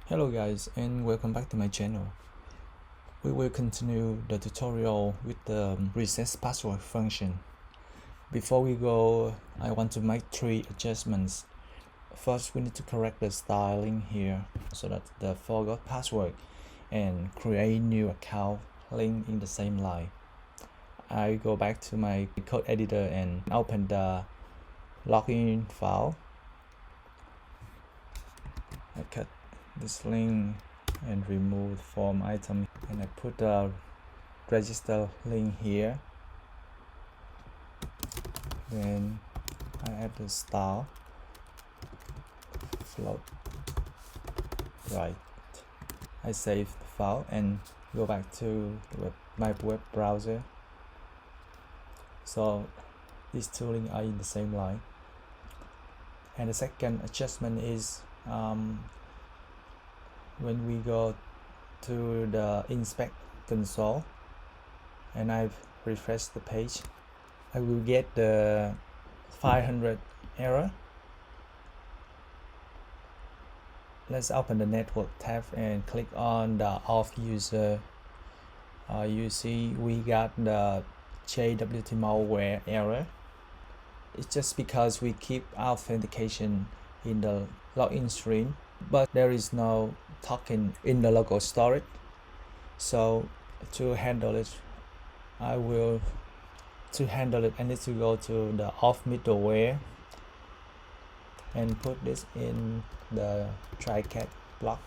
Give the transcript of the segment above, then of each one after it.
Hello guys, and welcome back to my channel. We will continue the tutorial with the reset password function. Before we go, I want to make 3 adjustments. First, we need to correct the styling here so that the forgot password and create new account link in the same line. I go back to my code editor and open the login file. I cut this link and remove form item, and I put the register link here. Then I add the style float right. I save the file and go back to my web browser. So these two links are in the same line. And the second adjustment is when we go to the inspect console and I've refreshed the page, I will get the 500 error. Let's open the network tab and click on the auth user. You see we got the JWT malware error. It's just because we keep authentication in the login screen, but there is no token in the local storage. So to handle it, I need to go to the auth middleware and put this in the try catch block.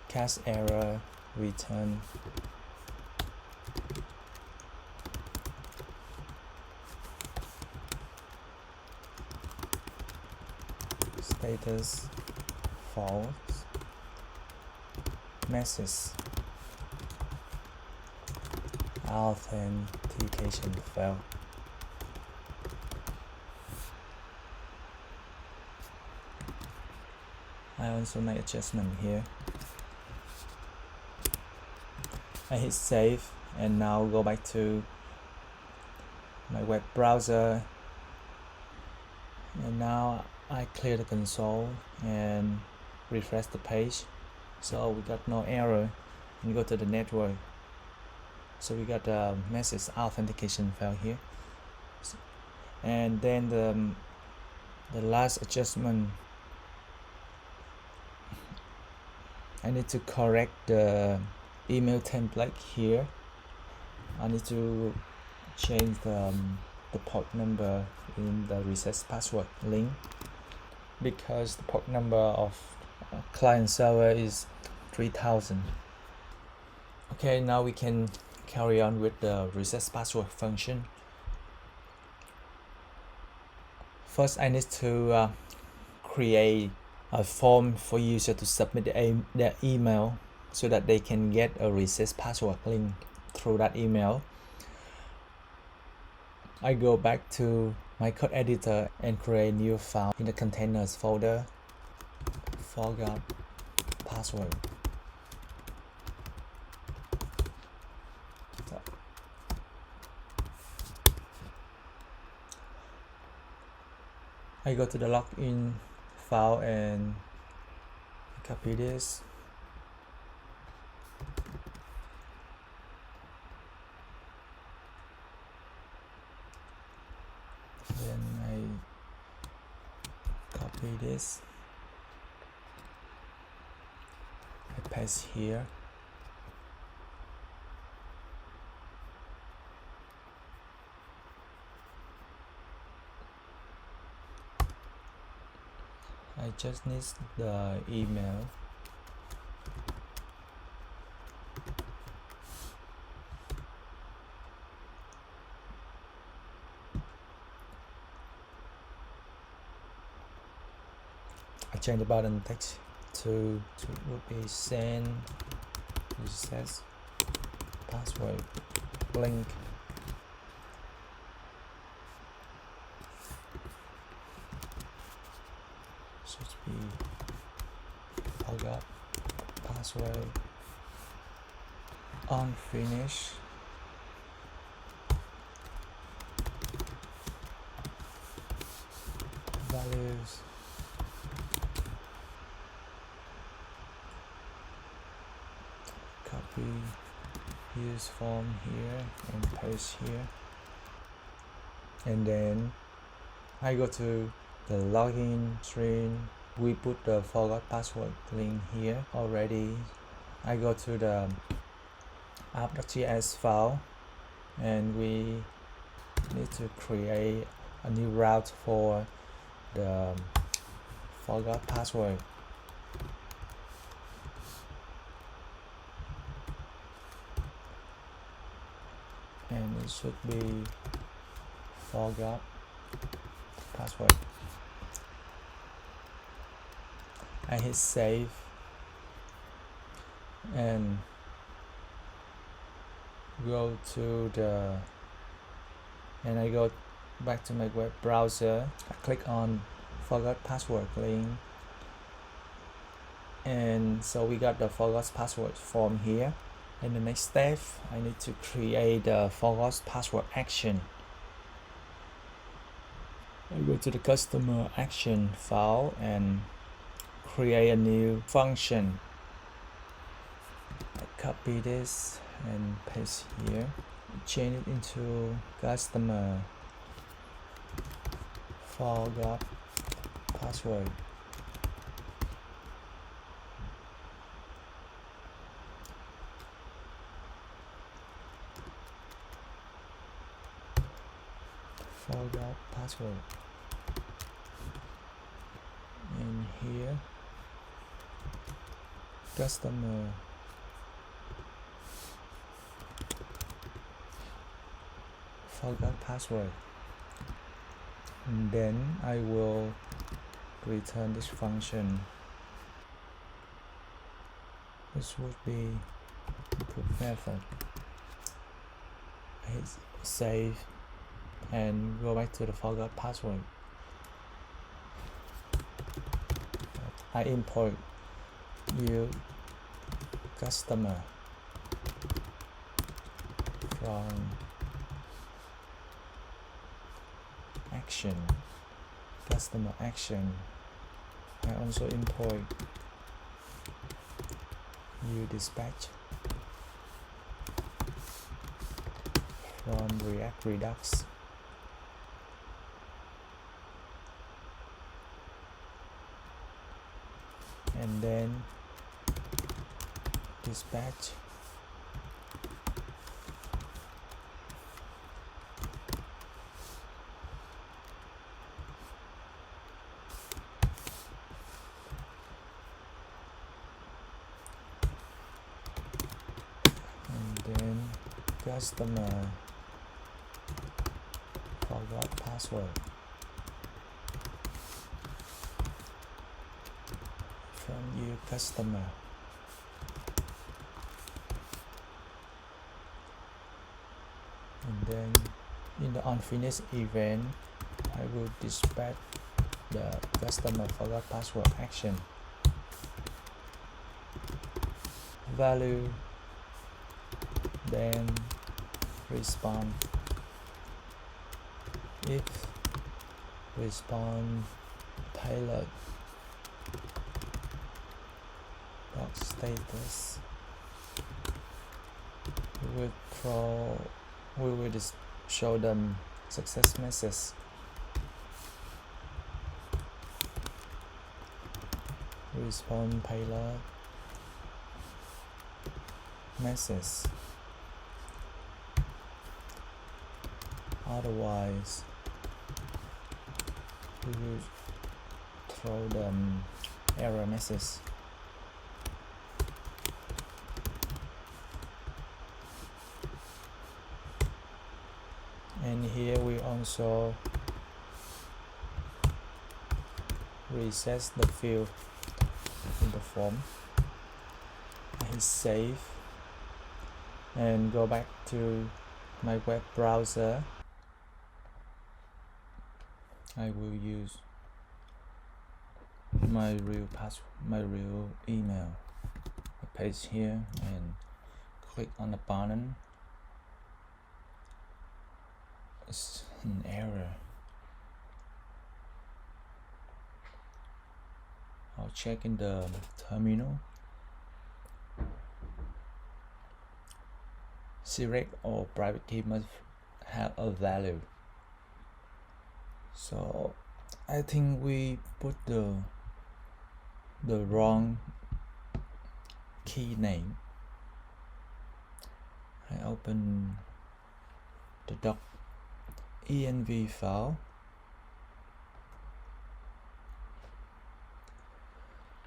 Catch error, return. Status false. Message authentication failed. I also make adjustment here. I hit save and now go back to my web browser, and now I clear the console and refresh the page. So we got no error, and go to the network. So we got a message authentication failed here. And then the last adjustment, I need to correct the email template here. I need to change the port number in the reset password link, because the port number of client server is 3000. Okay, now we can carry on with the reset password function. First, I need to create a form for user to submit their email so that they can get a reset password link through that email. I go back to my code editor and create a new file in the containers folder. Forgot password. I go to the login file and copy this. Then I copy this. I paste here. I just need the email. I change the button text to would be send reset password link. Should be forgot password on finish. values, copy, use form here and paste here, and then I go to the login screen. We put the forgot password link here already. I go to the app.js file, and we need to create a new route for the forgot password. And it should be forgot password. I hit save, and go to the, and I go back to my web browser. I click on forgot password link, and so we got the forgot password form here. In the next step, I need to create the forgot password action. I go to the customer action file and create a new function. I copy this and paste here. Change it into customer forgot password. Forgot password. And here, customer forgot password. And then I will return this function. This would be input method. I hit save and go back to the forgot password. I import new customer from action, customer action. I also import new dispatch from React Redux. And then dispatch and then customer forgot password from new customer. And then in the unfinished event, I will dispatch the customer forgot password action. Value, then response. If response payload dot status, we will just show them success message. Response payload message. Otherwise, we will throw them error message. And here we also reset the field in the form. I hit save and go back to my web browser. I will use my real email. I paste here and click on the button. It's an error. I'll check in the terminal. Secret or private key must have a value. So I think we put the wrong key name. I open the .env file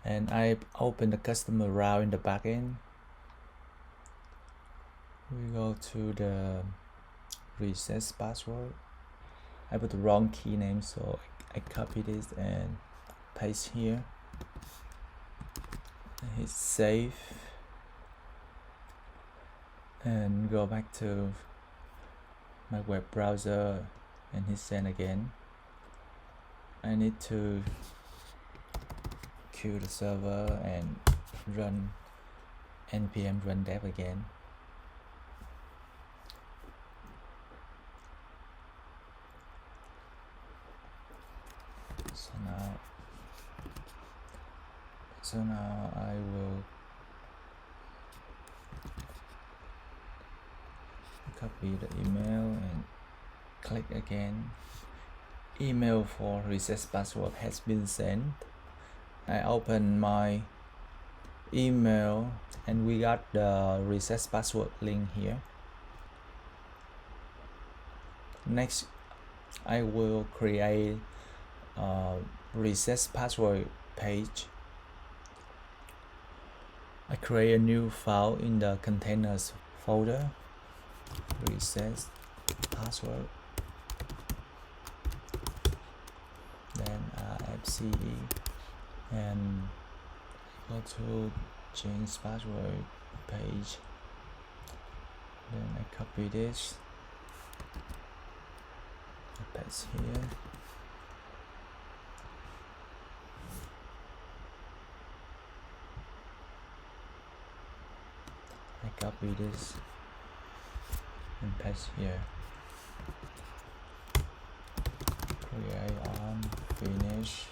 and I open the customer route in the backend. We go to the reset password. I put the wrong key name, so I copy this and paste here. And hit save and go back to my web browser and hit send again. I need to queue the server and run npm run dev again. So now I will copy the email and click again. Email for reset password has been sent. I open my email and we got the reset password link here. Next, I will create a reset password page. I create a new file in the containers folder, reset password, then fce, and go to change password page. Then I copy this, I paste here. I copy this and paste here. Create on finish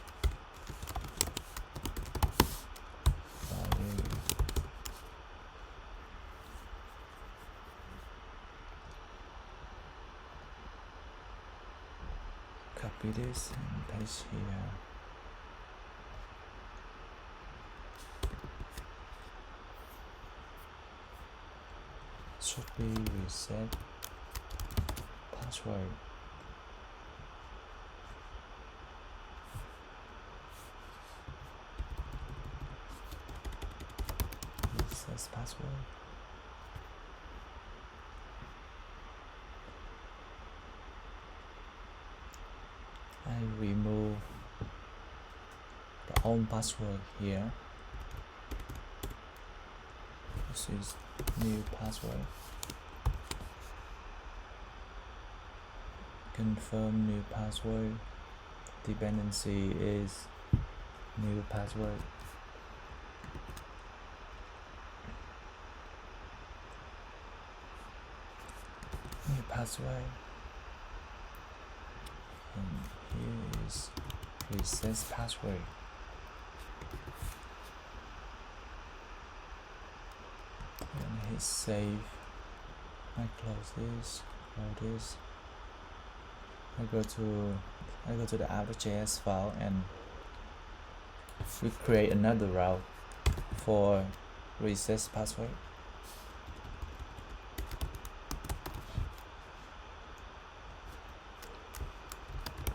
value. Copy this and paste here. Should be reset password. Reset password. I remove the old password here. This is new password. Confirm new password. Dependency is new password. New password. And here is reset password. And hit save. I close this. I go to the Authentication file and we create another route for reset password.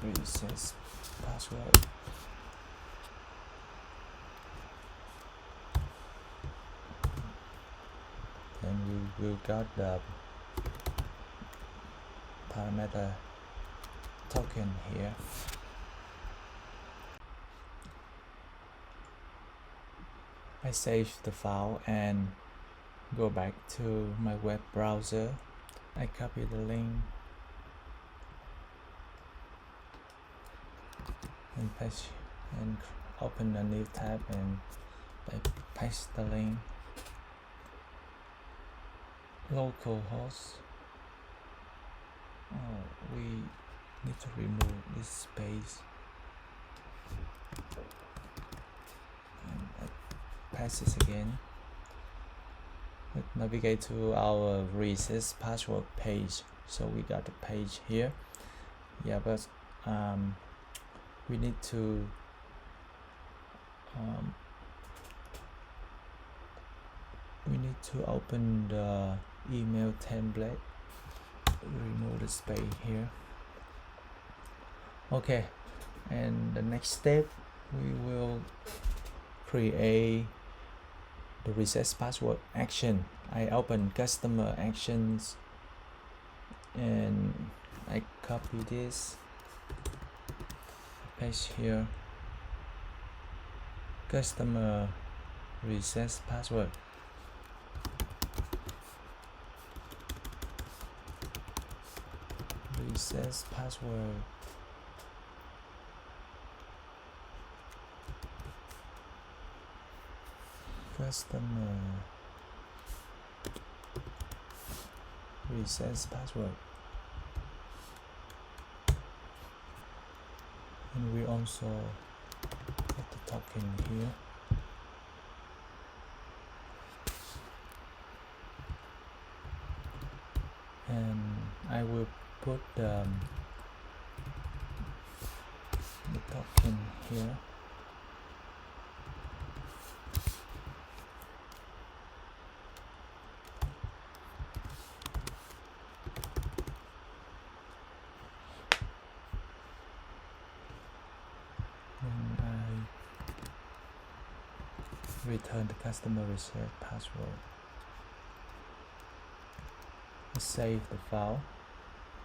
Reset password. Then we will got the parameter token here. I save the file and go back to my web browser. I copy the link and paste and open a new tab and I paste the link. Localhost. Oh, we need to remove this space. paste this again. Let's navigate to our reset password page. So we got the page here. Yeah, but we need to open the email template. Remove the space here. Okay, and the next step, we will create the reset password action. I open customer actions and I copy this, paste here, customer reset password. Reset password. Customer reset password. And we also put the token here. And I will put the token here. And I return the customer reset password. Save the file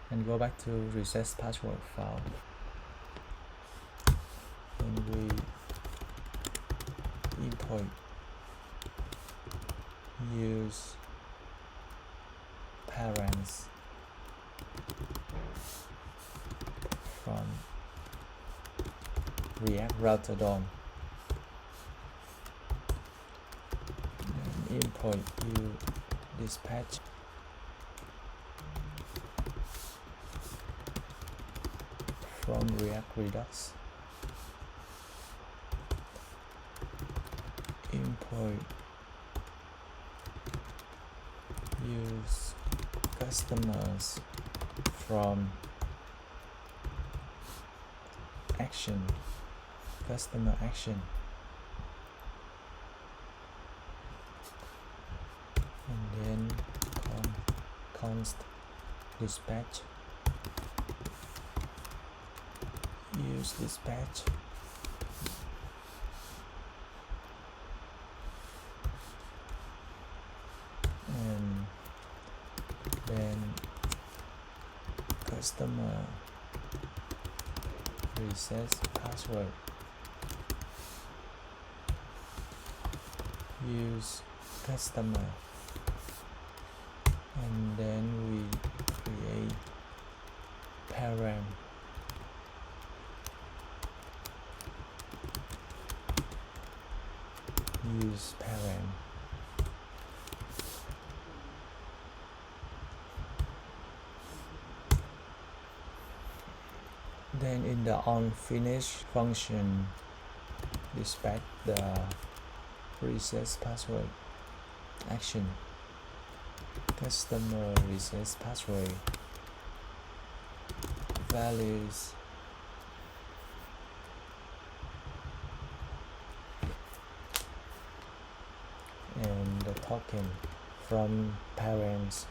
and go back to reset password file, and we import use parents from React Router DOM, and import use dispatch from React Redux, import use customers from action, customer action, and then const dispatch, use dispatch, and then customer reset password, use customer, and then we create parent use parent. Then in the onFinish function, dispatch the reset password action, customer reset password values and the token from parents.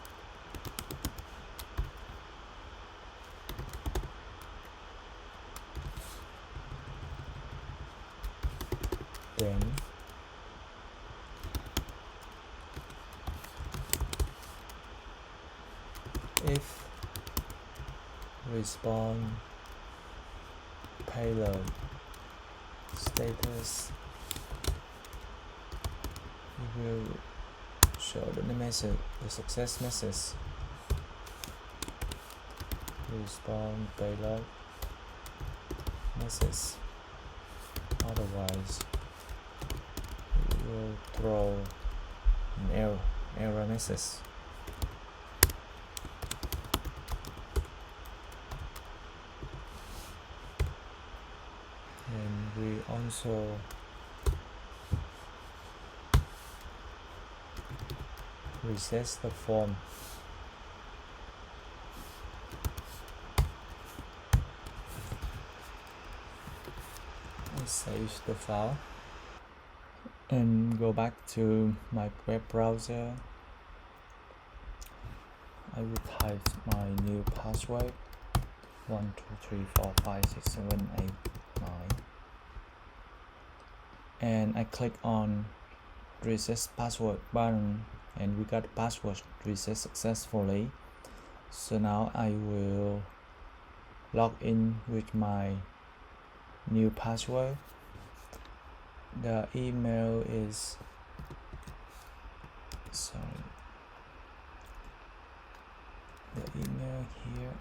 Then if response payload status, we will show the message, the success message. Response payload message. Otherwise, we will throw an error message. And we also reset the form. I save the file and go back to my web browser. I will type my new password 1 2 3 4 5 6 7 8 9, and I click on reset password button, and we got the password reset successfully. So now I will log in with my new password. The email is the email here,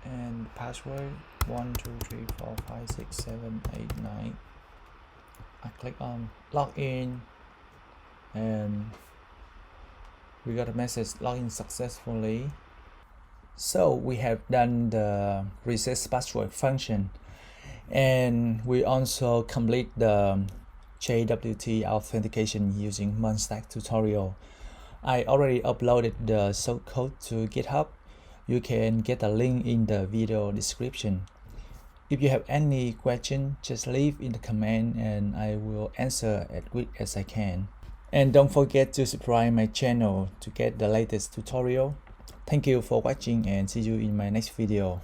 and password 1 2 3 4 5 6 7 8 9. I click on login, and we got a message login successfully. So we have done the reset password function, and we also complete the JWT authentication using MERN stack tutorial. I already uploaded the source code to GitHub. You can get a link in the video description. If you have any question, just leave in the comment and I will answer as quick as I can. And don't forget to subscribe my channel to get the latest tutorial. Thank you for watching and see you in my next video.